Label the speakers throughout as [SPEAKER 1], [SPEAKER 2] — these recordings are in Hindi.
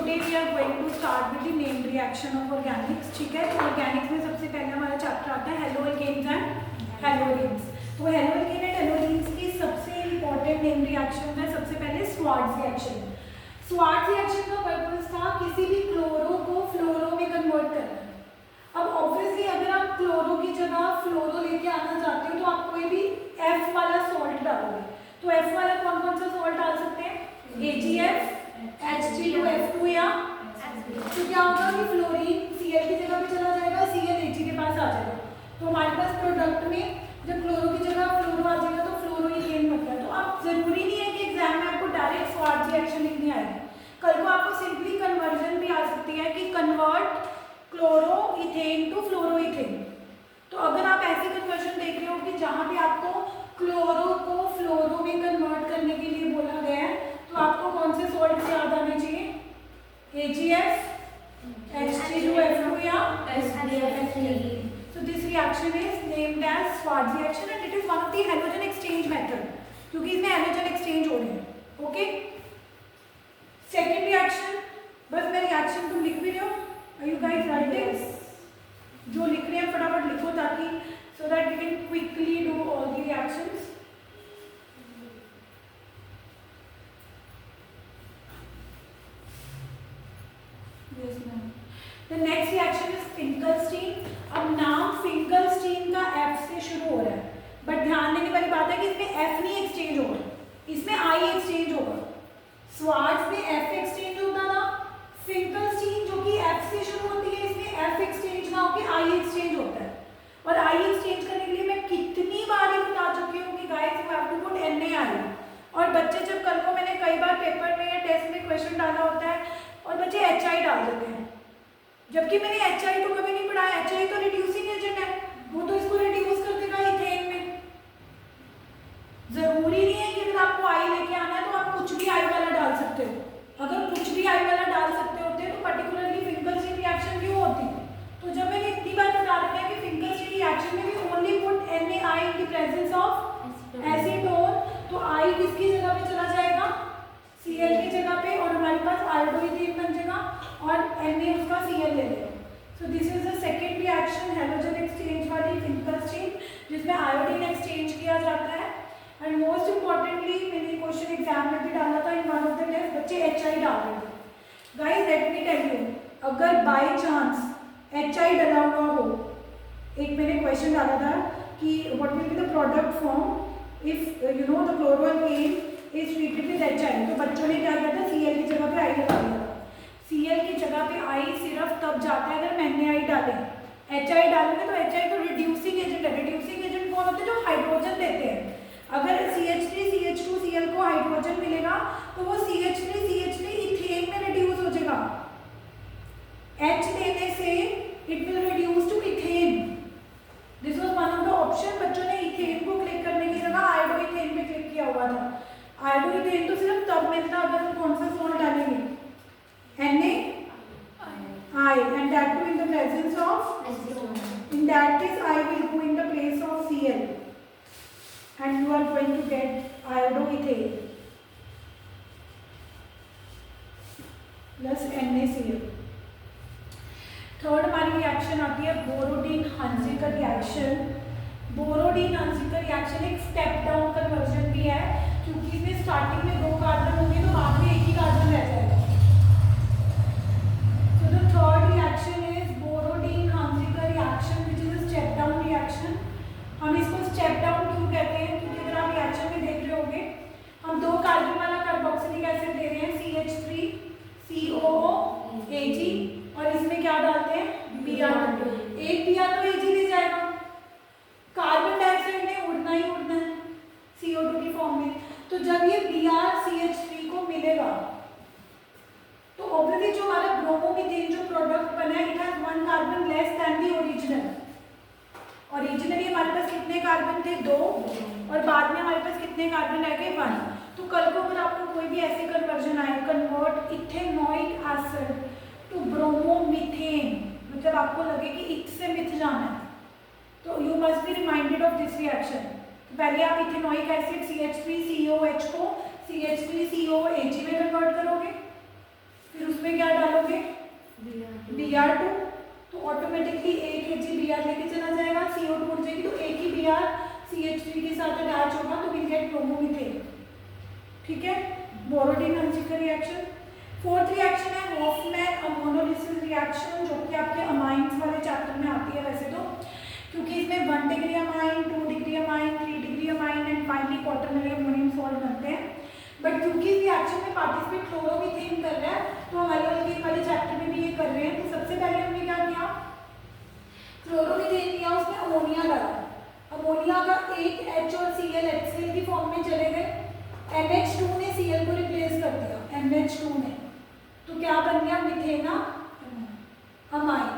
[SPEAKER 1] Today we are going to start with the named reaction of organics. ठीक है, तो ऑर्गेनिक्स में सबसे पहले हमारा चैप्टर आता है हेलो एल्केन्स एंड हेलोजेन्स। तो हेलो एल्केन एंड हेलोजेन्स की सबसे इंपॉर्टेंट नेम्ड रिएक्शन है सबसे पहले स्वार्ट्ज रिएक्शन। स्वार्ट्ज रिएक्शन का पर्पस था किसी भी क्लोरो को फ्लोरो में कन्वर्ट करना। अब ऑब्वियसली अगर आप क्लोरो की जगह फ्लोरो लेके आना चाहते हो तो आप कोई भी F वाला सॉल्ट डालोगे। तो F वाला कौन कौन सा सॉल्ट डाल सकते हैं? AgF, H3O, या तो क्या होगा कि फ्लोरीन Cl की जगह पे चला जाएगा, Cl Ag के पास आ जाएगा। तो हमारे पास प्रोडक्ट में जब क्लोरो की जगह फ्लोरो आ जाएगा तो फ्लोरोइथेन बनता है। तो आप जरूरी नहीं है कि एग्जाम में आपको डायरेक्ट स्वार्ट्ज रिएक्शन लिखनी आएगी। कल को आपको सिंपली कन्वर्जन भी आ सकती है कि कन्वर्ट क्लोरोइथेन टू फ्लोरोइथेन। तो अगर आप ऐसे कन्वर्जन देख रहे हो कि जहाँ पे आपको क्लोरो को फ्लोरो में कन्वर्ट करने के लिए बोला गया है तो आपको कौन से सॉल्ट से याद आने चाहिए? AgF, H3O या SDF3। So this reaction is named as Schwarz reaction and it is one of the halogen exchange method क्योंकि इसमें halogen exchange हो रहे हैं। ओके, सेकेंड रिएक्शन, बस मैं रिएक्शन तुम लिख भी रहे हो? Are you guys writing? जो लिख रहे हैं फटाफट लिखो ताकि so that we can quickly do all the reactions. Yes, ma'am. The next reaction is Finkelstein. अब नाम फिंकलस्टीन का F से शुरू हो रहा है, बट ध्यान देने वाली बात है कि इसमें F नहीं एक्सचेंज होगा, इसमें I एक्सचेंज होगा। स्वार्ट्ज में F एक्सचेंज होता था, फिंकलस्टीन जो कि F से शुरू होती है इसमें F एक्सचेंज ना होकर I एक्सचेंज होता है। और I एक्सचेंज करने के लिए मैं कितनी बार ये बता चुकी हूँ कि guys you have to put NaI। और बच्चे जब कल को मैंने कई बार पेपर में या टेस्ट में क्वेश्चन डाला होता है और बच्चे HI डाल देते हैं, जबकि मैंने HI तो कभी नहीं पढ़ाया। HI तो रिड्यूसिंग एजेंट है, वो तो इसको रिड्यूस कर देगा इथेन में। जरूरी नहीं है कि अगर आपको I लेके आना है तो आप कुछ भी I वाला डाल सकते हो। अगर कुछ भी I वाला डाल सकते होते तो पर्टिकुलरली फिंकलस्टीन रिएक्शन क्यों होती? तो जब मैंने इतनी बार बता रखा है कि फिंकलस्टीन रिएक्शन में भी only put NaI in the presence of acetone, तो I किसकी जगह पे चला जाएगा? Cl की जगह पे, और हमारे पास आयोडोइथेन बन जाएगा और Na उसका Cl ले लेगा। So this is the second reaction halogen exchange वाली फिंकलस्टीन, जिसमें आयोडीन एक्सचेंज किया जाता है। एंड मोस्ट इंपॉर्टेंटली मैंने क्वेश्चन एग्जाम में भी डाला था in one of the test, बच्चे HI डाल रहे थे। Guys let me tell you, अगर बाय चांस HI डला हुआ हो, एक मैंने क्वेश्चन डाला था कि what will be the product form if you know the chloroalkane is treated with HI। तो बच्चों ने क्या किया था? Cl की जगह पे I लगा दिया था। Cl की जगह पे I सिर्फ तब जाता है अगर NaI डालें। HI डालेंगे तो HI तो रिड्यूसिंग एजेंट है। रिड्यूसिंग एजेंट कौन होते हैं? जो हाइड्रोजन देते हैं। अगर CH3 CH2 Cl को हाइड्रोजन मिलेगा तो वो CH3 CH3 इथेन में रिड्यूस हो जाएगा। H देने से it will reduce to ethane. This was one of the option. बच्चों ने इथेन को क्लिक करने की जगह आयोडोइथेन पे क्लिक किया हुआ था। आयोडोइथेन तो सिर्फ तब मिलता अगर हम कौन सा सॉल्ट डालेंगे? NaI, and that too in the presence of acetone. In that case I will go in the place of Cl and you are going to get iodoethane plus NaCl। Third हमारी रिएक्शन आती है बोरोडीन हंजिकर रिएक्शन। बोरोडीन हंजिकर रिएक्शन एक स्टेप डाउन कन्वर्जन भी है, क्योंकि इसमें स्टार्टिंग में 2 कार्बन होंगे तो बाद में 1 ही कार्बन रह जाएगा। So the third reaction is borodine Hunziker reaction, which is a step down reaction। हम इसको step down क्यों कहते हैं? क्योंकि अगर आप रिएक्शन में देख रहे होंगे हम 2 कार्बन वाला कार्बोक्सिलिक एसिड दे रहे हैं CH3 COOAg और इसमें क्या डालते हैं? Br। एक Br तो Ag ले जाएगा, कार्बन डाइऑक्साइड ने उड़ना ही उड़ना है CO2 की फॉर्म में। तो जब ये Br CH3 को मिलेगा तो ऑब्वियसली जो हमारा ब्रोमोमीथेन जो प्रोडक्ट बना है it has 1 carbon less than the original. Originally हमारे पास कितने कार्बन थे? 2, और बाद में हमारे पास कितने कार्बन रह गए? 1। तो कल को अगर आपको कोई भी ऐसे कन्वर्जन आए, convert ethanoic acid to bromomethane, मतलब आपको लगे कि इत से मिथ जाना है, तो you must be reminded of this reaction. पहले आप इथेनोइक एसिड CH3COH को CH3COAg में कन्वर्ट करोगे, फिर उसमें क्या Br2, तो ऑटोमेटिकली 1 kg Br लेके चला जाएगा, CO2 उड़ जाएगी, तो एक ही Br CH3 के साथ अटैच होगा, तो विल गेट ब्रोमोमीथेन। ठीक है, बोरोडीन-हंजिकर रिएक्शन। फोर्थ रिएक्शन है हॉफमैन अमोनोलिसिस रिएक्शन, जो कि आपके अमाइंस वाले चैप्टर में आती है वैसे तो, क्योंकि इसमें 1 degree amine, 2 degree amine, 3 degree amine and finally quaternary ammonium salt बनते हैं। बट क्योंकि इस रिएक्शन में पार्टिसिपेट क्लोरोमीथेन कर रहा है, तो हम अल्कोहल वाले चैप्टर में भी ये कर रहे हैं। तो सबसे पहले हमने क्या किया, क्लोरोमीथेन लिया, उसमें अमोनिया डाला, अमोनिया का एक H और Cl HCl की फॉर्म में चले गए, NH2 ने Cl को रिप्लेस कर दिया, NH2 ने, तो क्या बन गया, मिथेना अमाइन।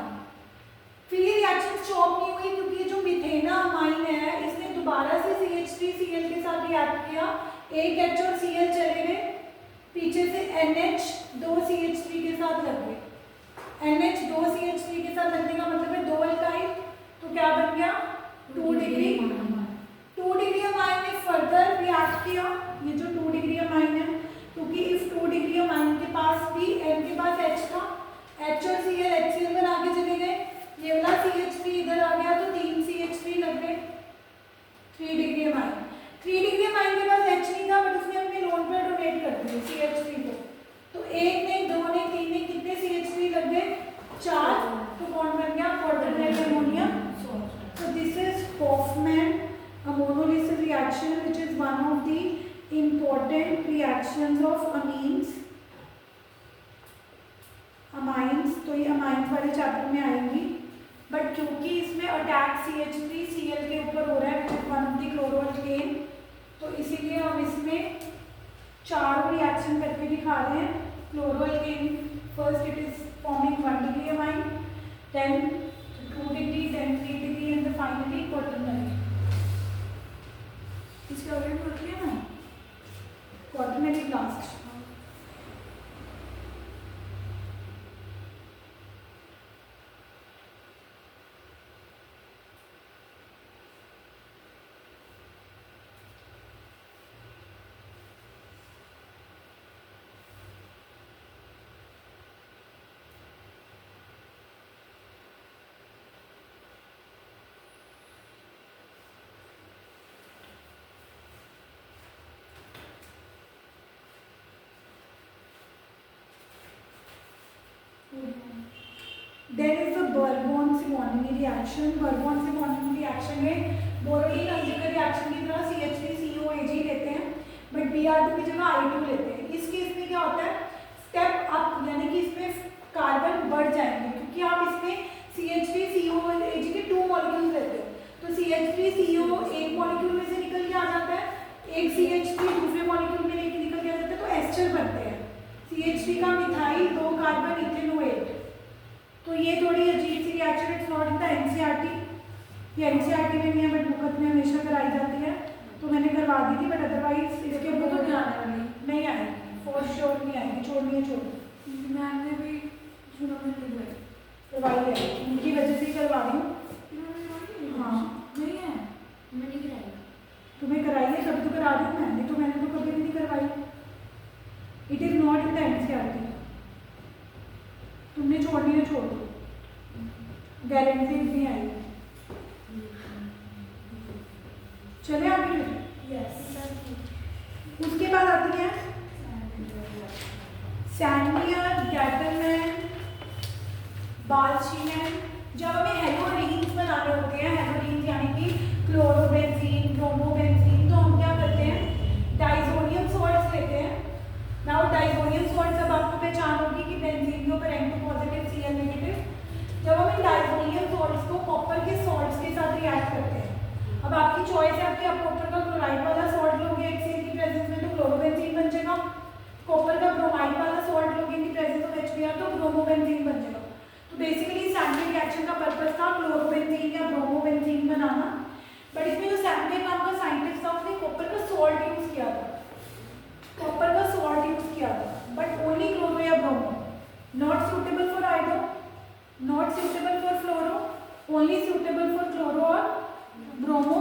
[SPEAKER 1] फिर ये रिएक्शन स्टॉप नहीं हुई, क्योंकि जो मिथेना अमाइन है इसने दोबारा से CH3Cl के साथ रिएक्ट किया, एक H और Cl चले गए, पीछे से NH2CH3 के साथ लग गए, NH2CH3 के साथ लगने का मतलब है 2 अल्काइल, तो क्या बन गया 2 डिग्री। 2 डिग्री अमाइन ने फर्दर रिएक्ट किया, ये जो 2 डिग्री अमाइन है, क्योंकि इस 2 डिग्री अमाइन के पास भी M के पास H था, H और Cl HCl बना के चले गए, ये वाला CH3 इधर आ गया, तो 3 CH3 लग गए, 3 डिग्री अमाइन। 3 डिग्री अमाइन के पास H नहीं था, बट उसने अपने लोन पर डोनेट कर दिया CH3 को, तो 1 ने 2 ने 3 ने कितने CH3 लग गए, 4, तो बॉन्ड बन गया quaternary ammonium salt. So this is Hofmann ammonolysis reaction, which is one of the important reactions of amines. तो ये अमाइंस वाले चैप्टर में आएंगी, बट क्योंकि इसमें अटैक CH3Cl के ऊपर हो रहा है, which is one of the chloroalkane, तो इसीलिए हम इसमें चारों रिएक्शन करके दिखा रहे हैं। Chloroalkane, first it is forming 1 degree amine, then 2 degree, then 3 degree and finally quaternary. इसके ऑलरेडी पढ़ लिया ना, quaternary last. There is a Bourbon-Simonon reaction. Bourbon-Simonon reaction में बोरोडीन-हंजिकर रिएक्शन की तरह CH3COAG लेते हैं, बट Br2 की जगह I2 लेते हैं। इस केस में क्या होता है, स्टेप अप, यानी कि इसमें कार्बन बढ़ जाएंगे, क्योंकि आप इसमें CH3COAG के 2 मॉलिक्यूल लेते हो, तो CH3CO एक मॉलिक्यूल में से निकल के आ जाता है, एक CH3 दूसरे मॉलिक्यूल में लेके निकल के आ जाता है, तो एस्टर बनते हैं। CH3 का मिथाइल, 2 कार्बन इथेनोएट। तो ये थोड़ी अजीब सी reaction, it's not in the NCERT, ये एनसीईआरटी में नहीं है, बट बुकत में हमेशा कराई जाती है, तो मैंने करवा दी थी, बट अदरवाइज इसके ऊपर तो ध्यान वाली नहीं आएगी, फॉर श्योर नहीं आएगी, छोड़नी है छोड़। मैम ने भी शुरू में करवाई है, उनकी वजह से ही करवा रही हूँ। हाँ नहीं है, मैंने कराई, तुम्हें कराई है तभी तो करा रही हूँ मैंने, तो मैंने तो कभी भी नहीं करवाई। It is not in the NCERT, तुमने छोड़नी है छोड़ दो, गारंटी नहीं आएगी। चले आगे यस। उसके बाद आती है सैंडमियर, गैटरमैन, बाल्शिनेन। जब हमें हेलोडीन्स बनाने होते हैं, हेलोडीन्स यानी कि क्लोरोबेंजीन, ब्रोमोबेंजीन, तो हम क्या करते हैं, डाइजोनियम सॉल्ट्स लेते हैं। नाउ डाइजोनियम सॉल्ट सब आपको पहचान होगी कि बेंजीन के ऊपर N2 पॉजिटिव Cl नेगेटिव। जब हम इन डाइजोनियम सॉल्ट्स को कॉपर के सॉल्ट्स के साथ रिएक्ट करते हैं, अब आपकी चॉइस है आपकी, आप कॉपर का क्लोराइड वाला सॉल्ट लोगे HCl की प्रेजेंस में तो क्लोरोबेंजीन बन जाएगा, कॉपर का ब्रोमाइड वाला सॉल्ट लोगे in the presence of HBr तो ब्रोमोबेंजीन बन जाएगा। तो बेसिकली सैंडविच रिएक्शन का पर्पस था क्लोरोबेंजीन या ब्रोमोबेंजीन बनाना, बट इसमें जो सैंडविच नाम का साइंटिस्ट था उसने कॉपर का सॉल्ट यूज किया था, कॉपर का सॉल्ट यूज किया था, बट ओनली क्लोरो या bromo, not suitable for iodo, not suitable for fluoro, only suitable for chloro और bromo.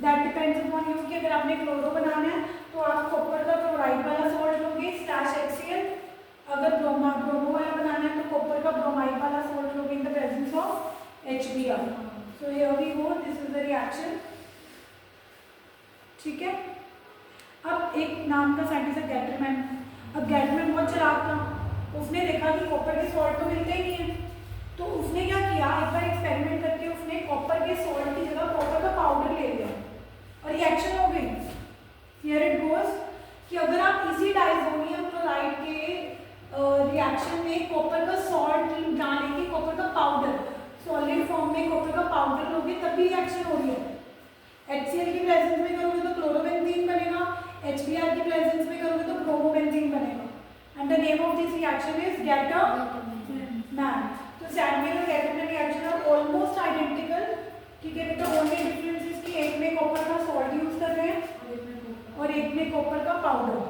[SPEAKER 1] That depends upon you कि अगर आपने क्लोरो बनाना है तो आप कॉपर का क्लोराइड वाला सॉल्ट लोगे /HCl, अगर ब्रोमो वाला बनाना है तो कॉपर का ब्रोमाइड वाला सॉल्ट नाम का साइंटिस्ट है गैटरमैन। अब गैटरमैन बहुत चालाक था, उसने देखा कि कॉपर के सॉल्ट तो मिलते ही नहीं है, तो उसने क्या किया, एक बार एक्सपेरिमेंट करके उसने कॉपर के सॉल्ट की जगह कॉपर का पाउडर ले लिया और रिएक्शन हो गई। हियर इट गोज कि अगर आप इसी डाइसोनियम क्लोराइड के रिएक्शन में कॉपर का सॉल्ट डालेंगे, कॉपर का पाउडर सॉलिड फॉर्म में कॉपर का पाउडर लोगे तब भी रिएक्शन हो रही है। HCl की प्रेजेंस में करोगे तो क्लोरोबेंजीन बनेगा, HBr की प्रेजेंस में करोगे तो ब्रोमोबेंजीन बनेगा। And the name of this reaction is Gattermann. तो सैडमेन और Gattermann reaction are almost identical, ठीक है बेटा। ओनली डिफरेंस इज कि एक में कॉपर का सॉल्ट यूज कर रहे हैं और एक में कॉपर का पाउडर।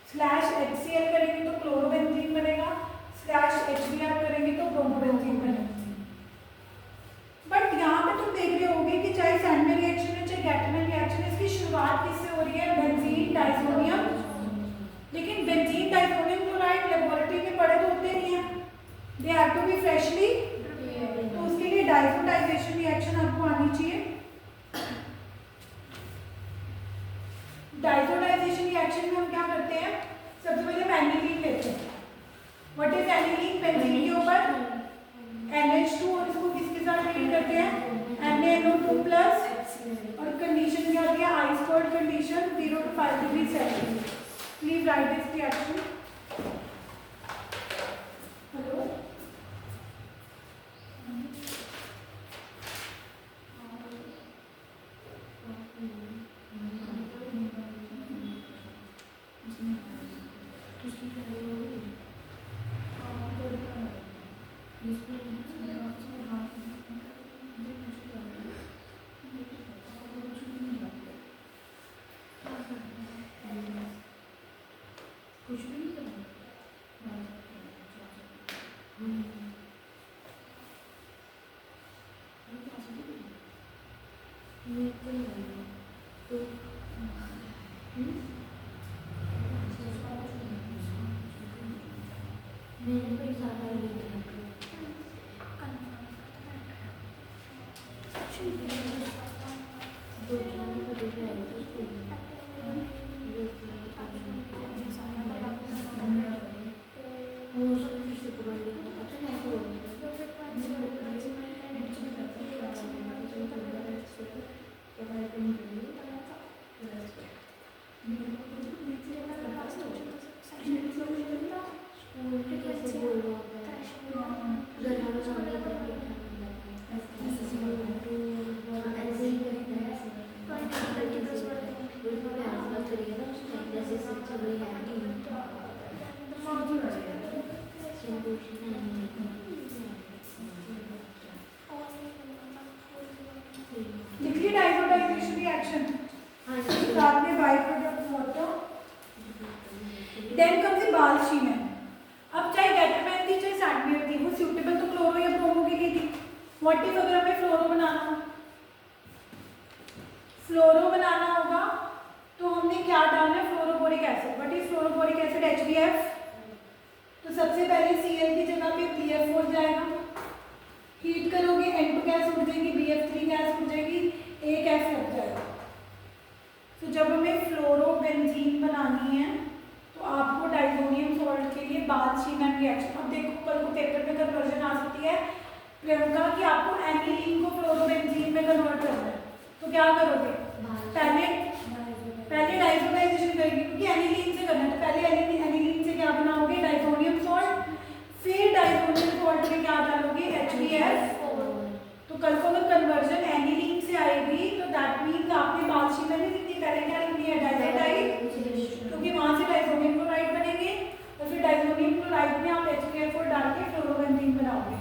[SPEAKER 1] /HCl करेंगे तो क्लोरोबेंजीन बनेगा, /HBr करेंगे तो ब्रोमोबेंजीन बनेगा। बट यहाँ पे तुम देख रहे होगे कि चाहे सैडमेन रिएक्शन है चाहे गैटरमैन रिएक्शन है, इसकी शुरुआत किससे हो रही है, बेंजीन डाइसोनियम। लेकिन बेंजीन डाइसोनियम क्लोराइड लेबोरेटरी में पड़े तो होते नहीं है, they have to be freshly, तो उसके लिए डाइसोडाइजेशन रिएक्शन आपको आनी चाहिए। डाइसोडाइजेशन रिएक्शन में हम क्या करते हैं, सबसे पहले हम एनिलीन लेते हैं। व्हाट इज एनिलीन, बेंजीन के ऊपर NH2 और इसको किसके साथ ट्रीट करते हैं, NaNO2+ और कंडीशन क्या दिया, ice cold condition 0 to 5 degree Celsius. Please write this reaction. Hello कुछ भी नहीं करना। लिखिए डाइसोडाइजेशन रिएक्शन, साथ में by product water, then comes the Balz Schiemann. अब चाहे गैटरमैन थी चाहे सैडमेन थी, वो सूटेबल तो क्लोरो या ब्रोमो के लिए थी। व्हाट इफ अगर हमें फ्लोरो बनाना हो, फ्लोरो बनाना होगा तो हमने क्या डालना है, fluoroboric acid. What is fluoroboric acid, HBF। तो सबसे पहले Cl की जगह पे BF4 जाएगा, हीट करोगे N2 गैस उड़ जाएगी, BF3 गैस उड़ जाएगी, एक F लग जाएगा। तो जब हमें फ्लोरोबेंजीन बनानी है तो आपको डाइसोनियम सॉल्ट के लिए बालशीमेन रिएक्शन, अब देखो कल को पेपर में कन्वर्जन आ सकती है प्रियंका कि आपको एनिलीन को फ्लोरोबेंजीन में कन्वर्ट करना है, तो क्या करोगे, पहले डाइसोडाइजेशन करेंगे क्योंकि एनिलीन से करना है, तो पहले एनिलीन से क्या बनाओगे, डाइसोनियम सॉल्ट, फिर डाइसोनियम सॉल्ट में क्या डालोगे, HBF। तो कल को अगर कन्वर्जन एनिलीन से आएगी तो दैट मीन्स आपने बालशीमेन में कितनी पहले क्या लिखनी है, डाइसोडाइड, क्योंकि वहां से डाइसोनियम क्लोराइड बनेंगे और फिर डाइसोनियम क्लोराइड में आप HBF4 डाल के फ्लोरोबेंजीन बनाओगे।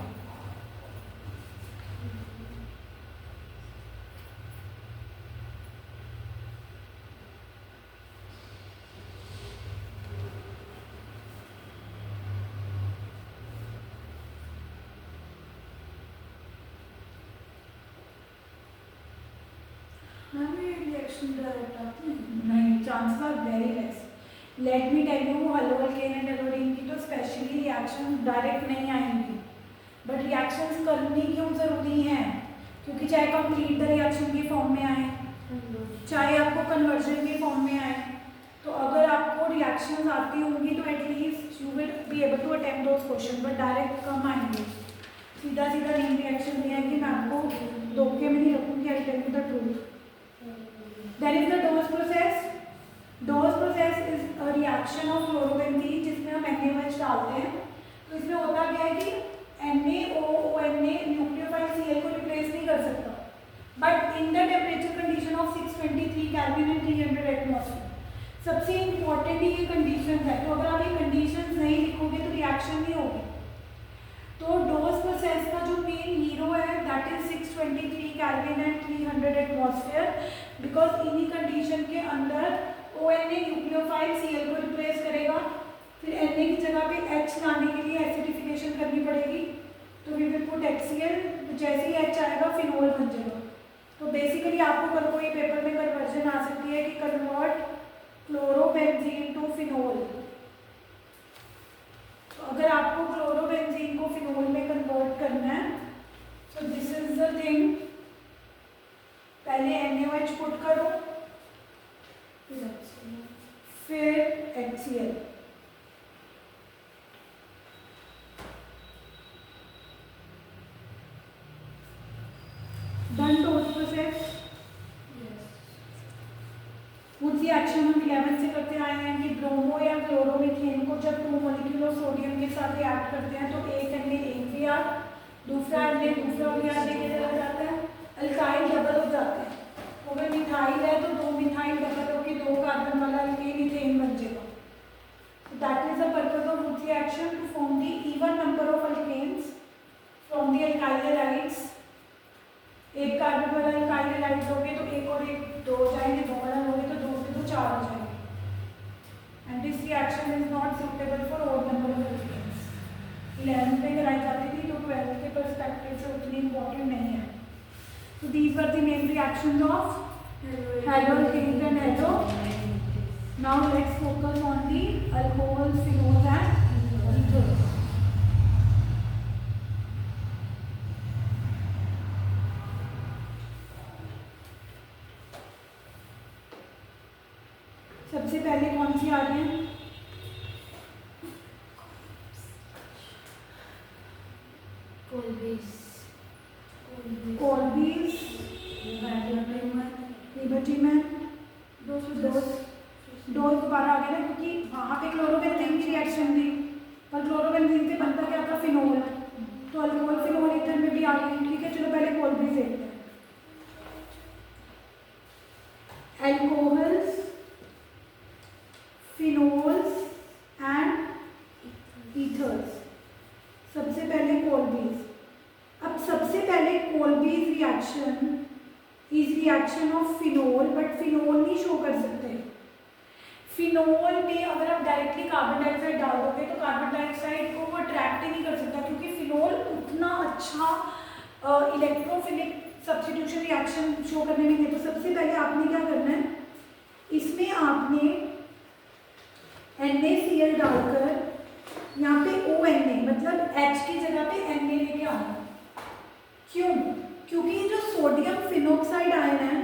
[SPEAKER 1] नहीं, chances are very less. Let me tell you, haloalkane and haloarene की तो स्पेशली रिएक्शन डायरेक्ट नहीं आएंगी, बट रिएक्शंस करनी क्यों जरूरी है, क्योंकि चाहे कंप्लीट द रिएक्शन के फॉर्म में आए चाहे आपको कन्वर्जन के फॉर्म में आए, तो अगर रिएक्शंस आती होंगी तो at least you will be able to attempt those question, but direct कम आएंगे, सीधा सीधा नेम रिएक्शन दिया है कि मैं आपको धोखे में नहीं रखूँगी, I tell you the truth. Then is the Dow's process. Dow's process is a reaction of chlorobenzene जिसमें हम NaOH डालते हैं। तो इसमें होता क्या है कि NaONA न्यूक्लियोफाइल Cl को रिप्लेस नहीं कर सकता, but in the temperature condition of 623 kelvin and 300 atmosphere. सबसे इम्पोर्टेंट ये कंडीशन है, तो अगर आप ये कंडीशंस नहीं लिखोगे तो रिएक्शन नहीं होगी। तो डोज प्रोसेस का जो मेन हीरो है that is 623 kelvin and 300 atmosphere, because इन्हीं कंडीशन के अंदर ONA न्यूक्लियोफाइल Cl को रिप्लेस करेगा, फिर Na की जगह पे H लाने के लिए एसिडिफिकेशन करनी पड़ेगी, तो वी विल पुट HCl, तो जैसे ही H आएगा फिनोल बन जाएगा। तो बेसिकली आपको कल कोई पेपर में कन्वर्जन आ सकती है कि कन्वर्ट क्लोरोबेंजीन टू फिनोल। तो अगर आपको क्लोरोबेंजीन को फिनोल में कन्वर्ट करना है, सो दिस इज द थिंग, पहले NaOH पुट करो, फिर HCl। Done dose process. उसी एक्शन हम 11 से करते आए हैं कि ब्रोमो या क्लोरोमीथेन को जब 2 मॉलिक्यूल ऑफ सोडियम के साथ रिएक्ट करते हैं तो एक Na एक Br, दूसरा Na दूसरा Br लेके चला जाता है, अल्काइल डबल हो जाते हैं। अगर मिथाइल है तो 2 मिथाइल डबल होकर 2 कार्बन वाला अल्केन इथेन बन जाएगा। That is the purpose of Wurtz reaction, to form the even number of alkanes from the alkyl halides. एक कार्बन वाला अल्काइल हैलाइड्स होंगे तो एक और एक 2 हो जाएंगे, 2 वाला होंगे तो 2 से 2 4 हो जाएंगे। And this reaction is not suitable for odd number of alkanes. 11 पे कराई जाती थी तो 12 के परस्पेक्टिव से उतनी इंपॉर्टेंट नहीं है। So these were the main reactions of haloalkanes and halo. Now let's focus on the alcohols, phenols and ethers. सबसे पहले कौन सी आ रही है? कोलबीज, लिबर्टी में डोज दोबारा आ गया ना, क्योंकि वहाँ पे क्लोरोबेंजीन की रिएक्शन थी, पर क्लोरोबेंजीन से बनता क्या था? फिनोल। तो अल्कोहल फिनोल ईथर में भी आ गई। ठीक है, चलो पहले कोलबीज देखते हैं। Alcohols, phenols and ethers. सबसे पहले कोलबीज। अब सबसे पहले Kolbe's reaction is reaction of phenol, but phenol नहीं शो कर सकते। फिनोल में अगर आप डायरेक्टली कार्बन डाइऑक्साइड डाल दोगे तो कार्बन डाइऑक्साइड को वो अट्रैक्ट ही नहीं कर सकता, क्योंकि फिनोल उतना अच्छा इलेक्ट्रोफिलिक सब्स्टिट्यूशन रिएक्शन शो करने में नहीं। तो सबसे पहले आपने क्या करना है, इसमें आपने NaCl डालकर यहाँ पे ONA मतलब H की जगह पे Na लेके आना। क्यों? क्योंकि जो सोडियम फिनोक्साइड आयन है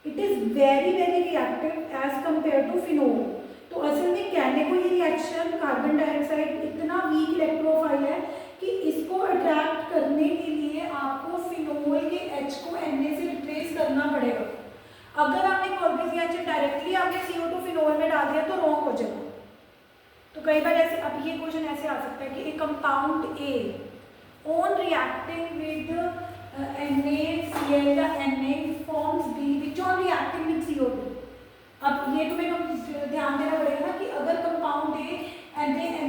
[SPEAKER 1] it is very reactive as compare to phenol. तो असल में कहने को ये रिएक्शन, कार्बन डाइऑक्साइड इतना वीक इलेक्ट्रोफाइल है कि इसको अट्रैक्ट करने के लिए आपको फिनोल के H को Na से रिप्लेस करना पड़ेगा। अगर आपने कोलबीज रिएक्शन डायरेक्टली आपने CO2 फिनोल में डाल दिया तो रॉन्ग हो जाएगा। तो कई बार ऐसे, अब ये क्वेश्चन ऐसे आ सकता है कि एक compound A on reacting with NaCl या Na forms B which on reacting with CO2। अब ये तुम्हें ध्यान देना पड़ेगा ना कि अगर कंपाउंड A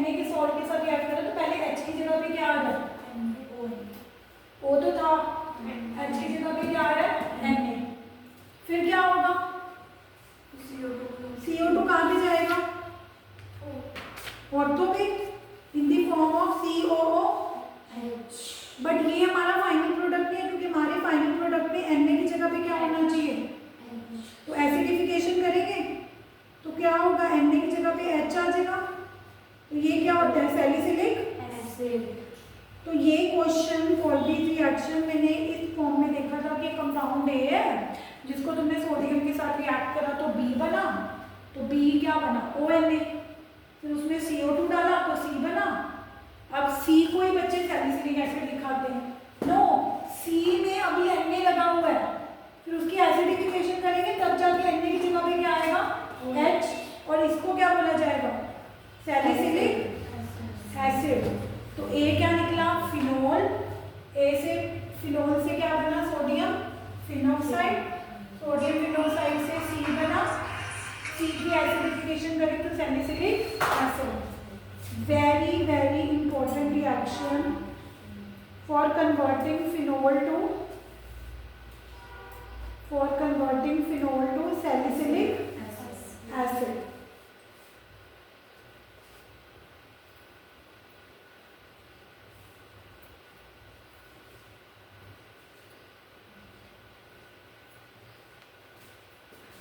[SPEAKER 1] Na के सॉल्ट के साथ रिएक्ट करे तो पहले H की जगह पे क्या आ रहा है? O तो था, H की जगह पे क्या आ रहा है? Na। फिर क्या होगा? CO2 कहाँ पे जाएगा? ऑर्थो पे in the form of COOH। But ये हमारा फाइनल प्रोडक्ट नहीं है, क्योंकि हमारे फाइनल प्रोडक्ट में Na की जगह पे क्या होना चाहिए? तो एसिडिफिकेशन करेंगे तो क्या होगा? Na की जगह पे H आ जाएगा। तो ये क्या होता है? Salicylic acid. तो ये क्वेश्चन कोलबीज रिएक्शन मैंने इस फॉर्म में देखा था कि कंपाउंड A है जिसको तुमने सोडियम के साथ रिएक्ट करा तो B बना, तो बी क्या बना, ONA। फिर उसमें CO2 डाला तो C बना। अब C को ही बच्चे सैलिसिलिक एसिड दिखाते हैं, नो, C में अभी Na लगा हुआ है, फिर उसकी एसिडिफिकेशन करेंगे तब जाके Na की जगह पे क्या आएगा, H, और इसको क्या बोला जाएगा, सैलिसिलिक एसिड। तो A क्या निकला, फिनोल। A से, फिनोल से क्या बना, सोडियम फिनोक्साइड, सोडियम फिनोक्साइड से C बना, C की एसिडिफिकेशन करें तो salicylic acid. Very very important reaction for converting phenol to salicylic acid.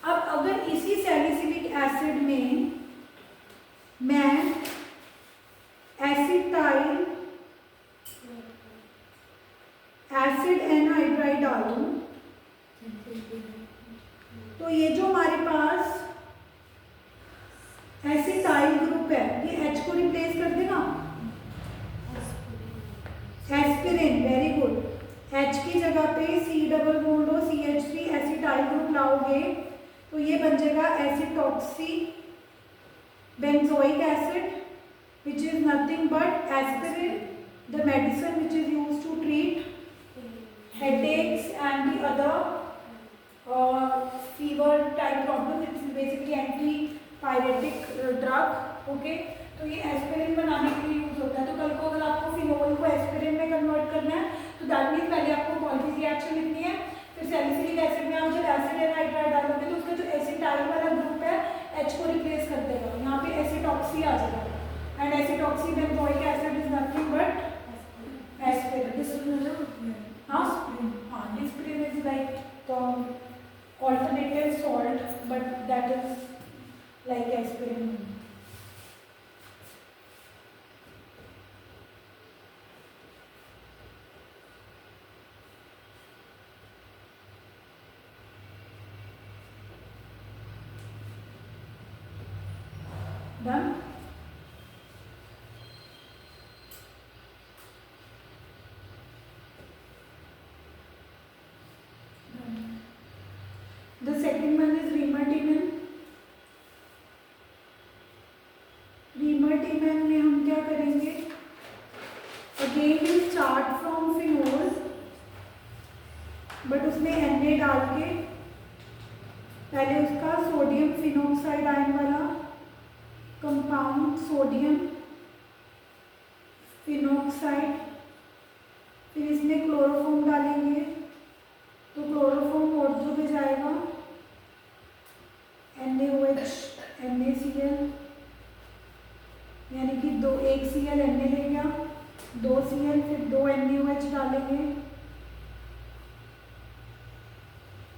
[SPEAKER 1] अब अगर इसी सैलिसिलिक एसिड में मैं एसिटाइल एसिड एनहाइड्राइड डाल दूं, तो ये जो हमारे पास एसिटाइल ग्रुप है ये H को रिप्लेस कर देगा, एस्पिरिन, वेरी गुड। H की जगह पे C डबल बॉन्ड हो, CH3 एसिटाइल ग्रुप लाओगे तो ये बन जाएगा acetoxy benzoic acid, which is nothing but aspirin, the medicine which is used to treat headaches and the other fever type problems. It's basically antipyretic drug, okay? तो ये एस्पिरिन बनाने के लिए यूज होता है। तो कल को अगर आपको फिनोल को एस्पिरिन में कन्वर्ट करना है तो दैट मीन्स पहले आपको कौन सी रिएक्शन लिखनी है, फिर सैलिसिलिक एसिड में आप जब एसिड एनहाइड्राइड डालोगे तो उसका जो एसिटाइल वाला ग्रुप है H को रिप्लेस कर देगा, यहाँ पे एसिटॉक्सी आ जाएगा। And acetoxy benzoic acid is nothing but aspirin. Aspirin is like the alternative salt, but that is like aspirin. Done? The second one is rimertimin. Rimertimin में हम क्या करेंगे, again we start from phenol, but उसमें Na डाल के पहले उसका सोडियम फिनोक्साइड आयन वाला कंपाउंड सोडियम फिनोक्साइड, फिर इसमें क्लोरोफॉर्म डालेंगे तो क्लोरोफॉर्म ऑर्थो पे जाएगा, NaOH NaCl, यानी कि एक Cl Na ले गया, 2 Cl, फिर 2 NaOH डालेंगे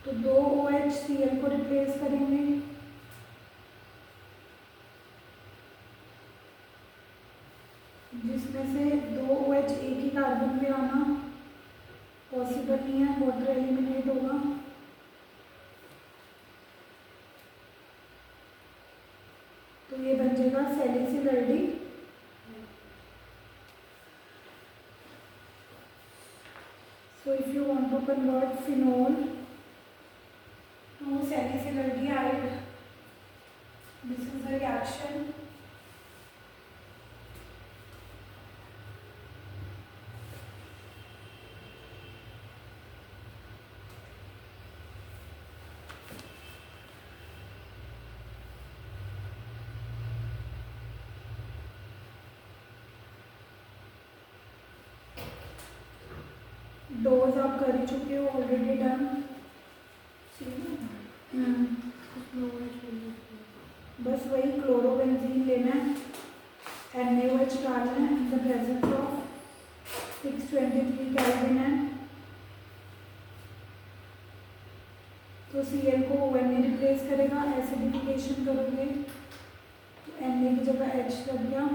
[SPEAKER 1] तो 2 OH Cl को रिप्लेस करेंगे, जिसमें से 2 OH एक ही कार्बन पे आना पॉसिबल नहीं है, वाटर एलिमिनेट होगा। तो ये बन जाएगा सैलिसिलडी। So if you want to convert phenol to salicylaldehyde, this is the reaction. Dose आप कर ही चुके हो ऑलरेडी, डन। बस वही क्लोरोबेंजीन लेना है, NaOH डालना है in the presence of 623 kelvin है, तो Cl को Na रिप्लेस करेगा, एसिडिफिकेशन करोगे तो Na की जगह H लग गया,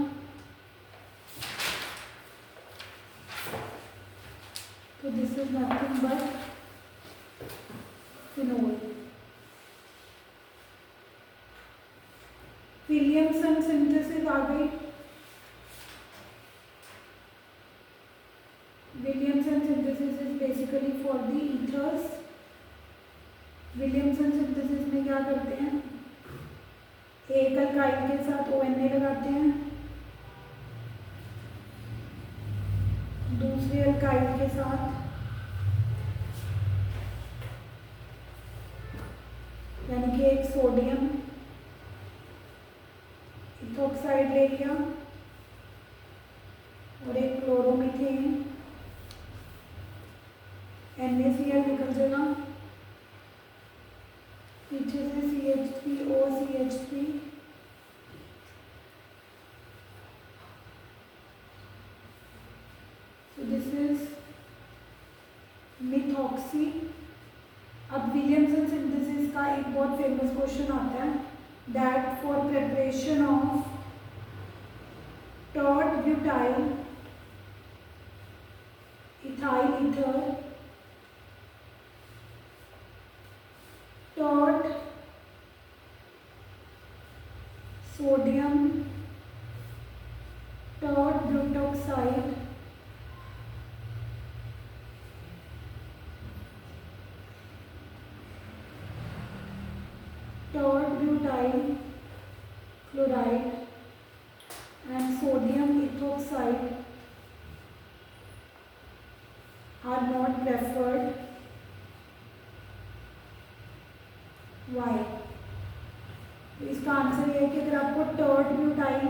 [SPEAKER 1] तो this is nothing but phenol. Williamson synthesis में क्या करते हैं, एक अल्काइल के साथ ONA लगाते हैं, दूसरे अल्काइल के साथ यानी कि एक सोडियम इथोक्साइड ले लिया और एक क्लोरोमीथेन, NaCl निकल जाएगा, पीछे से CH3O CH3, so this is methoxy. अब विलियमसन सिंथेसिस का एक बहुत फेमस क्वेश्चन आता है, that for preparation of tort butyl ethyl ether, tort sodium tort butoxide, tort butyl chloride and sodium ethoxide are not preferred. Why? तो इसका आंसर ये है कि अगर आपको टॉर्ट ब्यूटाइल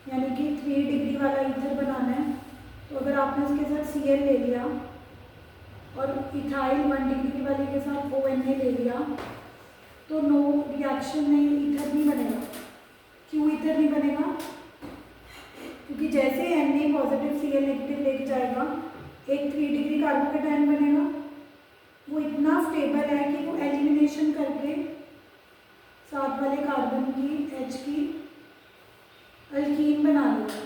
[SPEAKER 1] यानी कि 3 डिग्री वाला ईथर बनाना है, तो अगर आपने उसके साथ Cl ले लिया और इथाइल 1 डिग्री वाले के साथ ONA ले लिया, तो नो रिएक्शन नहीं, ईथर नहीं बनेगा। क्यों ईथर नहीं बनेगा? क्योंकि जैसे Na पॉजिटिव Cl नेगेटिव लेके जाएगा, एक 3 डिग्री कार्बोकेटायन बनेगा, वो इतना स्टेबल है कि वो एलिमिनेशन करके साथ वाले कार्बन की H की अल्कीन बना लेगा।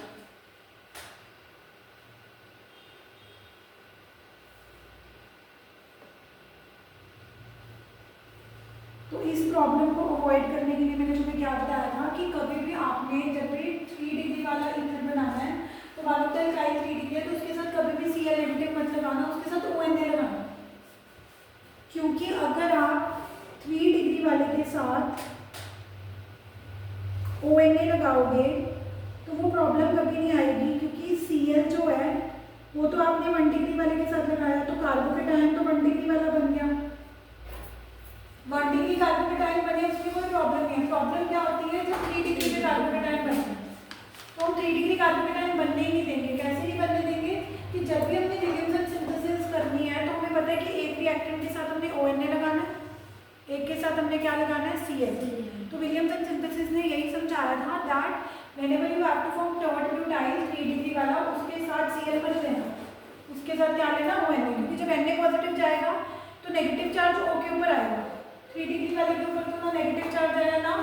[SPEAKER 1] तो इस प्रॉब्लम को अवॉइड करने के लिए मैंने तुम्हें क्या बताया था कि कभी भी आपने जब भी 3 डिग्री वाला ईथर बनाना है, तो मान लो अल्काइल 3 डिग्री है, तो उसके साथ कभी भी Cl नेगेटिव मत लगाना, उसके साथ ONA लगाना। क्योंकि अगर आप 3 डिग्री वाले के साथ ONA लगाओगे तो वो प्रॉब्लम कभी नहीं आएगी, क्योंकि Cl जो है वो तो आपने 1 डिग्री वाले के साथ लगाया, तो कार्बोकेटायन तो 1 डिग्री वाला बन गया। 1 डिग्री कार्बोकेटायन बने उसमें कोई प्रॉब्लम नहीं है। प्रॉब्लम क्या होती है जब 3 डिग्री पे कार्बोकेटायन बनते हैं, तो हम 3 डिग्री कार्बोकेटायन बनने ही नहीं देंगे। कैसे नहीं बनने देंगे कि जब भी हमने विलियमसन सिंथेसिस करनी है तो हमें पता है कि एक रिएक्टेंट के साथ हमने ONA लगाना है, एक के साथ हमने क्या लगाना है Cl। तो विलियमसन सिंथेसिस ने यही समझाया था that whenever you have to form tert butyl 3 degree वाला, उसके साथ Cl मत लेना, उसके साथ क्या लेना ONA, क्योंकि जब Na पॉजिटिव जाएगा तो नेगेटिव चार्ज O के ऊपर आएगा, 3 डिग्री वाले के ऊपर तो ना नेगेटिव चार्ज आएगा ना,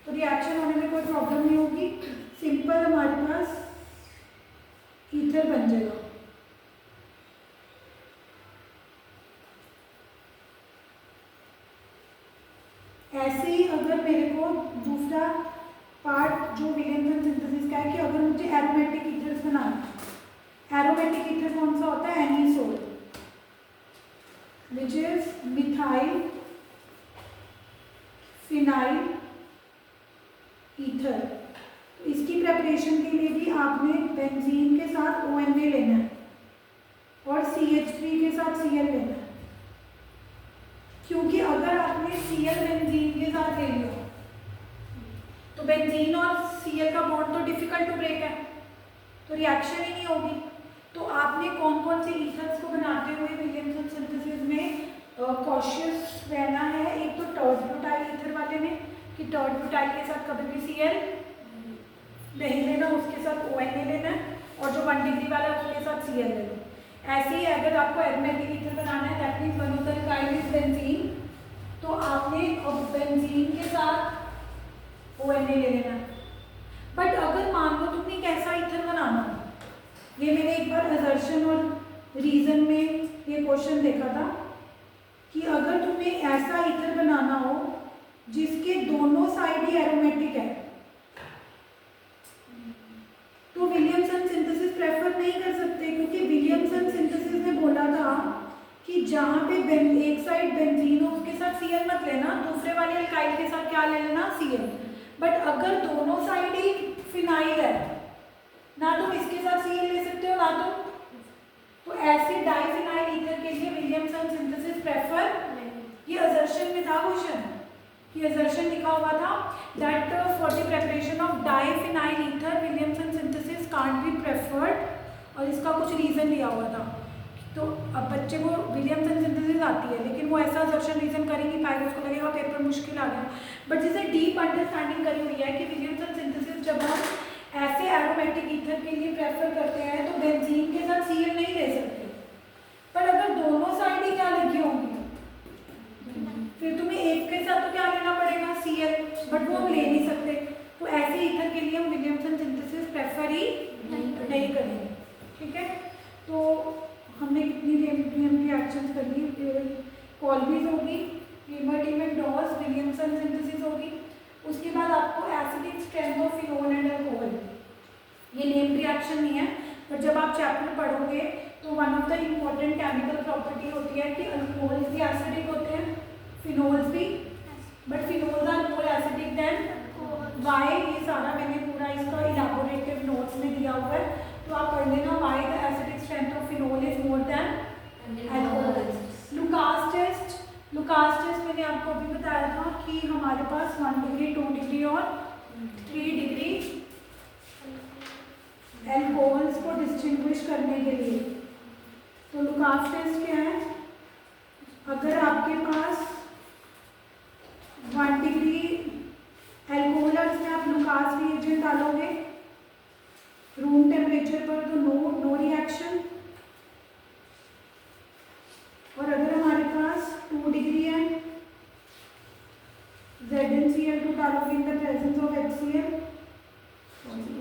[SPEAKER 1] तो रिएक्शन होने में कोई प्रॉब्लम नहीं होगी, सिंपल हमारे पास ईथर बन जाएगा। ऐसे ही अगर मेरे को दूसरा पार्ट जो विलियमसन सिंथेसिस का है कि अगर मुझे एरोमेटिक ईथर्स बनाना है, एरोमेटिक ईथर कौन सा होता है? Anisole, which is methyl phenyl ether. तो इसकी प्रेपरेशन के लिए भी आपने बेंजीन के साथ ONA लेना है और CH3 के साथ Cl लेना है, क्योंकि अगर आपने Cl बेंजीन के साथ ले लिया तो बेंजीन और Cl का बॉन्ड तो डिफिकल्ट टू ब्रेक है, तो रिएक्शन ही नहीं होगी। तो आपने कौन कौन से ईथर्स को बनाते हुए विलियमसन सिंथेसिस में कॉशियस रहना है। एक तो टॉर्ट ब्यूटाइल ईथर वाले में कि टॉर्ट ब्यूटाइल के साथ कभी भी Cl नहीं लेना, उसके साथ ONA लेना है, और जो 1 डिग्री वाला है उसके साथ Cl लेना। ऐसे ही अगर आपको एरोमेटिक ईथर बनाना है, that means one of the alkyl is benzene, तो आपने अब बेंजीन के साथ ONA ले लेना है। बट अगर मान लो तुमने कैसा ईथर बनाना, ये मैंने एक बार असर्शन और रीजन में ये क्वेश्चन देखा था कि अगर तुम्हें ऐसा ईथर बनाना हो जिसके दोनों साइड ही एरोमेटिक है, तो विलियमसन सिंथेसिस प्रेफर नहीं कर सकते, क्योंकि विलियमसन सिंथेसिस ने बोला था कि जहाँ पे एक साइड बेंजीन हो उसके साथ Cl मत लेना, दूसरे वाले अल्काइल के साथ क्या ले लेना, Cl। बट अगर दोनों साइड ही फिनाइल है, ना तुम इसके साथ Cl ले सकते हो ना तुम, तो ऐसे डाइफिनाइल ईथर के लिए विलियमसन सिंथेसिस प्रेफर, ये असर्शन में था क्वेश्चन, कि असर्शन लिखा हुआ था that for the preparation of diphenyl ether Williamson synthesis can't be preferred, और इसका कुछ रीजन दिया हुआ था। तो अब बच्चे को विलियमसन सिंथेसिस आती है लेकिन वो ऐसा असर्शन रीजन कर ही नहीं पाएगा, उसको लगेगा पेपर मुश्किल आ गया। बट जिसे डीप अंडरस्टैंडिंग करी हुई है कि विलियमसन सिंथेसिस जब हम ऐसे एरोमेटिक ईथर के लिए प्रेफर करते हैं तो बेंजीन के साथ Cl नहीं ले सकते। पर अगर दोनों साइड ही क्या लगी होंगी, फिर तुम्हें एक के साथ तो क्या लेना पड़ेगा, Cl, बट वो हम ले नहीं सकते। तो ऐसे ईथर के लिए हम विलियमसन सिंथेसिस प्रेफर ही नहीं करेंगे। ठीक है, तो हमने कितनी रिएक्शंस कर ली, कॉल्बीज होगी, हीमर-डीमेन-डॉस, विलियमसन सिंथेसिस होगी। उसके बाद आपको acidic strength of phenol and alcohol, ये नेम रिएक्शन नहीं है, पर जब आप चैप्टर पढ़ोगे तो one of the important chemical property होती है कि अल्कोहल्स भी एसिडिक होते हैं, फिनोल्स भी, but phenols are more acidic than Y. ये सारा मैंने पूरा इसका इलाबोरेटिव नोट्स में दिया हुआ है, तो आप पढ़ लेना why the acidic strength of phenol is more than alcohols. Lucas test मैंने आपको अभी बताया था कि हमारे पास 1 डिग्री 2 डिग्री और 3 डिग्री अल्कोहल्स को डिस्टिंग्विश करने के लिए। तो लुकास टेस्ट क्या है, अगर आपके पास 1 डिग्री अल्कोहल है उसमें आप लुकास रिएजेंट डालोगे रूम टेम्परेचर पर तो नो रिएक्शन, और अगर हमारे पास 2 डिग्री है ZnCl2 डालोगे in the presence of HCl,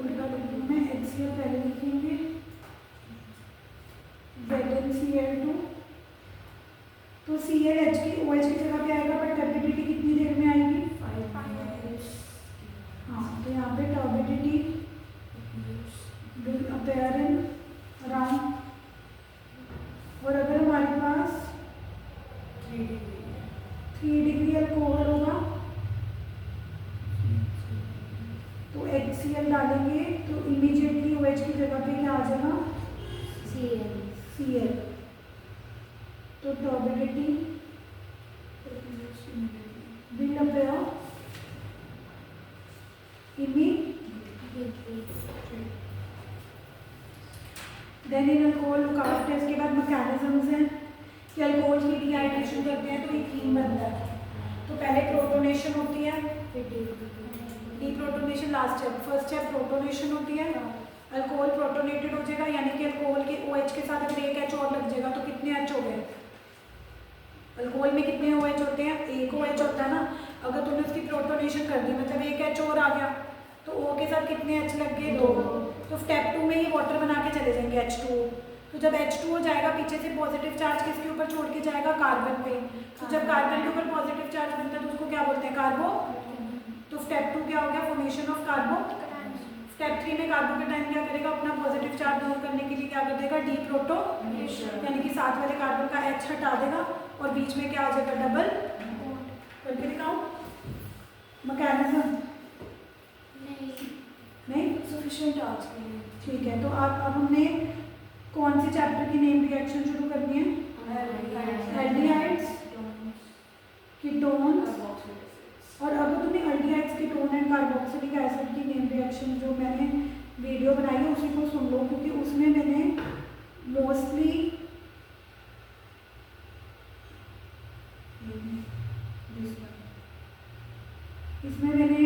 [SPEAKER 1] उल्टा लिख दूँ मैं, HCl पहले लिखेंगे, ZnCl2, तो ClH की OH की जगह पे आएगा, पर टर्बिडिटी कितनी देर में आएगी, 5 हाँ, तो यहाँ पे turbidity will appear in around, और अगर हमारे पास 3 डिग्री अल्कोहल होगा तो HCl डालेंगे तो इमीडिएटली OH की जगह पे क्या आ जाएगा, Cl, तो turbidity will appear immediately. Then in alcohol Lucas test के बाद मैकेनिज्म्स हैं कि अल्कोहल की डिहाइड्रेशन करते हैं तो इथीन बनता है। तो पहले प्रोटोनेशन होती है, deprotonation last step, first step protonation होती है, अल्कोहल प्रोटोनेटेड हो जाएगा, यानी कि अल्कोहल के OH के साथ अगर एक H और लग जाएगा तो कितने H हो गए, अल्कोहल में कितने OH होते हैं, एक OH होता है ना, अगर तुमने उसकी प्रोटोनेशन कर दी मतलब एक H और आ गया, तो O के साथ कितने H लग गए, 2, तो स्टेप 2 में ये वाटर बना के चले जाएंगे H2O। तो जब H2 हो जाएगा पीछे से पॉजिटिव चार्ज किसके ऊपर छोड़ के जाएगा, कार्बन पे, तो जब कार्बन के ऊपर पॉजिटिव चार्ज बनता है तो उसको क्या बोलते हैं, कार्बो। तो स्टेप 2 क्या हो गया, फॉर्मेशन ऑफ कार्बो। स्टेप 3 में कार्बोकेटाइन क्या करेगा, अपना पॉजिटिव चार्ज दूर करने के लिए क्या कर देगा, डीप्रोटोनेशन, यानी कि साथ वाले कार्बन का H हटा देगा और बीच में क्या आ जाएगा, डबल। करके दिखाओ मैकेनिज्म, नहीं सफिशिएंट आज के लिए, ठीक है। तो अब हमने कौन से चैप्टर की नेम रिएक्शन शुरू करनी है, एल्डिहाइड्स, कीटोन्स, और अगर तुम्हें aldehydes, ketone and carboxylic acid की नेम रिएक्शन जो मैंने वीडियो बनाई है उसी को सुन लो, क्योंकि उसमें मैंने मोस्टली इसमें मैंने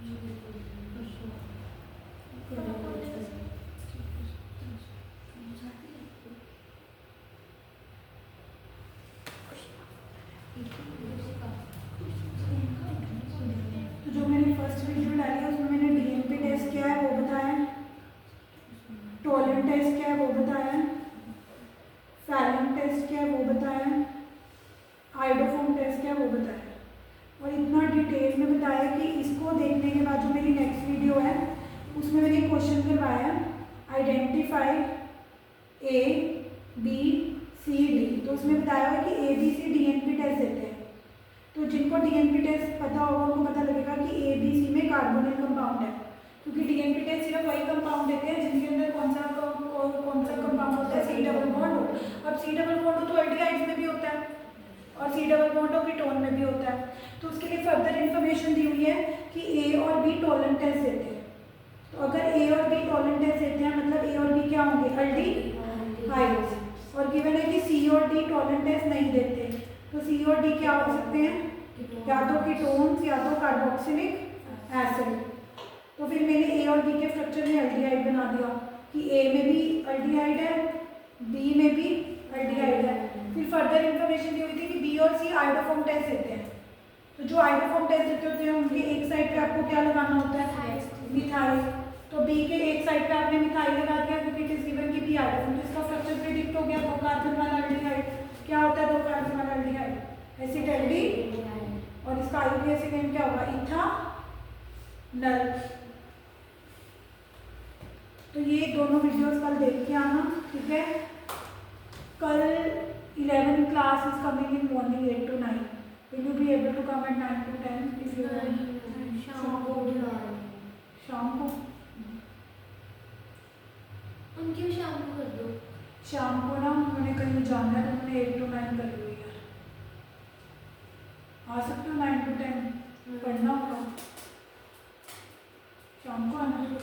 [SPEAKER 1] तो जो मैंने फर्स्ट वीडियो डाली है उसमें मैंने डीएनपी टेस्ट क्या है वो बताया, टोलन टेस्ट क्या है वो बताया, फैलन टेस्ट क्या है वो बताया, आइडोफोम टेस्ट क्या है वो बताया, और इतना डिटेल में बताया कि इसको देखने के बाद जो मेरी नेक्स्ट वीडियो है उसमें मैंने क्वेश्चन करवाया identify A B C D. तो उसमें बताया हुआ कि A B C DNP test देते हैं। तो जिनको डीएनपी टेस्ट पता होगा उनको पता लगेगा कि ए बी सी में कार्बोनिल कंपाउंड है, क्योंकि डीएनपी टेस्ट सिर्फ वही कंपाउंड देते हैं जिनके अंदर कौन सा कंपाउंड होता है, सी डबल बॉन्ड हो। अब सी डबल बॉन्ड हो तो एल्डिहाइड्स में भी होता है और सी डबल बॉन्ड हो कीटोन में भी होता है। तो उसके लिए फर्दर इन्फॉर्मेशन दी हुई है कि ए और बी टोलन टेस्ट देते हैं। तो अगर ए और बी टोलन टेस्ट देते हैं मतलब ए और बी क्या होंगे, एल्डिहाइड्स। और गिवन है कि सी और डी टोलन टेस्ट नहीं देते, तो सी और डी क्या हो सकते हैं, या तो कीटोन्स या तो कार्बोक्सिलिक एसिड। तो फिर मैंने ए और बी के स्ट्रक्चर में एल्डिहाइड बना दिया कि ए में भी एल्डिहाइड है, बी में भी एल्डिहाइड है। फिर फर्दर इन्फॉर्मेशन दी हुई थी कि बी और सी आइडोफॉर्म टेस्ट देते हैं। तो जो आइडोफॉर्म टेस्ट देते होते हैं उनके एक साइड पे आपको क्या लगाना होता है, मिथाइल। तो बी के एक साइड पे आपने मिथाइल लगा दिया क्योंकि इट इज गिवन कि बी आइडोफॉर्म। तो इसका स्ट्रक्चर प्रेडिक्ट हो गया, दो कार्बन वाला एल्डिहाइड। क्या होता है दो कार्बन वाला एल्डिहाइड, एसिटाल्डिहाइड। और इसका आईयूपीएसी नेम क्या होगा, इथानल। तो ये दोनों वीडियोस कल देख के आना, ठीक है। कल 11 class is coming in morning 8 to 9. Will you be able to come at 9 to 10 if you want? शाम को
[SPEAKER 2] उनकी शाम को कर दो।
[SPEAKER 1] शाम को ना उन्होंने कहीं जाना है तो उन्होंने 8 to 9 कर ली यार। आ सकते हो 9 to 10 पढ़ना होगा, शाम को आना होगा।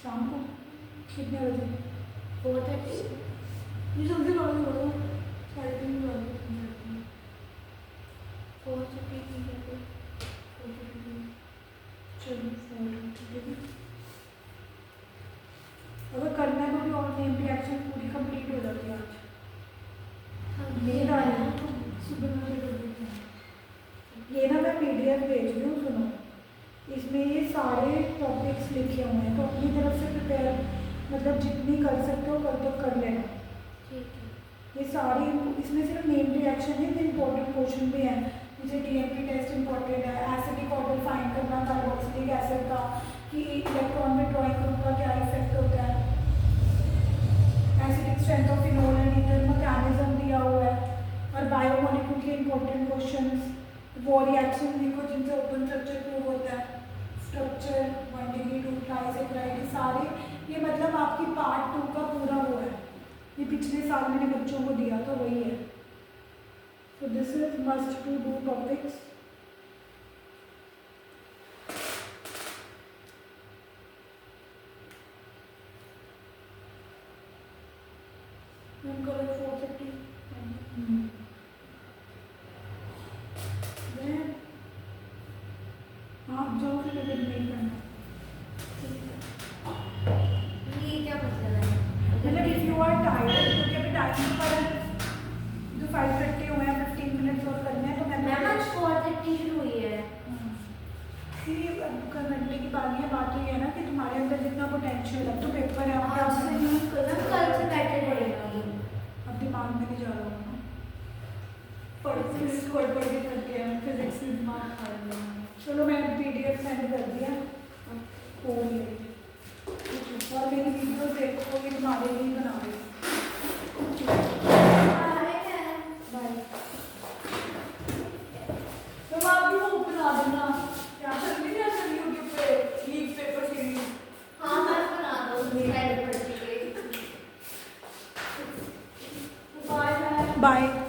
[SPEAKER 1] शाम को कितने बजे,
[SPEAKER 2] 4:30।
[SPEAKER 1] ये जल्दी बात करो, 3:30 बजे।
[SPEAKER 2] 4:30
[SPEAKER 1] चलो 4:30। अगर करना है तो भी और नेम रिएक्शन पूरी कंप्लीट हो जाती है आज। नींद आ रही है सुबह मुझे कर देते हैं। ये ना मैं पीडीएफ भेज रही हूँ, सुनो। इसमें ये सारे टॉपिक्स लिखे हुए हैं, तो अपनी तरफ से प्रिपेयर मतलब जितनी कर सकते हो कर लेना।
[SPEAKER 2] ठीक है।
[SPEAKER 1] ये सारी इसमें सिर्फ नेम रिएक्शन है, इंपॉर्टेंट क्वेश्चन भी हैं। जैसे डीएनपी टेस्ट इंपॉर्टेंट है, एसिडिक ऑर्डर फाइंड करना कार्बोक्सिलिक एसिड का, कि इलेक्ट्रॉन विड्रॉइंग ग्रुप का क्या इफेक्ट होता है, acidic strength of phenol and ether mechanism दिया हुआ है, और बायोमोलिक्यूल के इंपॉर्टेंट क्वेश्चंस, वो रिएक्शन लिखो जिनसे ओपन स्ट्रक्चर प्रूव होता है, स्ट्रक्चर 1 डिग्री 2 ट्राइसेक्राइड, सारे ये मतलब आपकी पार्ट 2 का पूरा वो है। ये पिछले साल मैंने बच्चों को दिया तो वही है। So this is must to do topics. Then color 4:30. Then आप जाओ फिर अगर नहीं करना।
[SPEAKER 2] ये क्या मतलब है?
[SPEAKER 1] मतलब if you are tired क्योंकि अभी टाइम पर जो 5:30 हुए हैं 15 मिनट्स और करने हैं, तो
[SPEAKER 2] मैम आज 4:30 शुरू हुई है।
[SPEAKER 1] फिर करने की बात है, बात ये है ना कि तुम्हारे अंदर जितना पोटेंशियल है, तो पेपर है
[SPEAKER 2] आज से यूज करना, कल से बैठे पड़ेगा ये।
[SPEAKER 1] अब दिमाग में नहीं जा रहा हूँ पढ़ के करके फिजिक्स में दिमाग खा रहा है। चलो मैंने पीडीएफ सेंड कर दिया, हो गई। और मेरी वीडियो देखो, ये तुम्हारे लिए बना रही हूँ। बाय। तुम आप भी वो बना देना, क्या कर रही है यूट्यूब पे लीक पेपर सीरीज।
[SPEAKER 2] हाँ मैं बना दूँगी, पढ़ के।
[SPEAKER 1] बाय।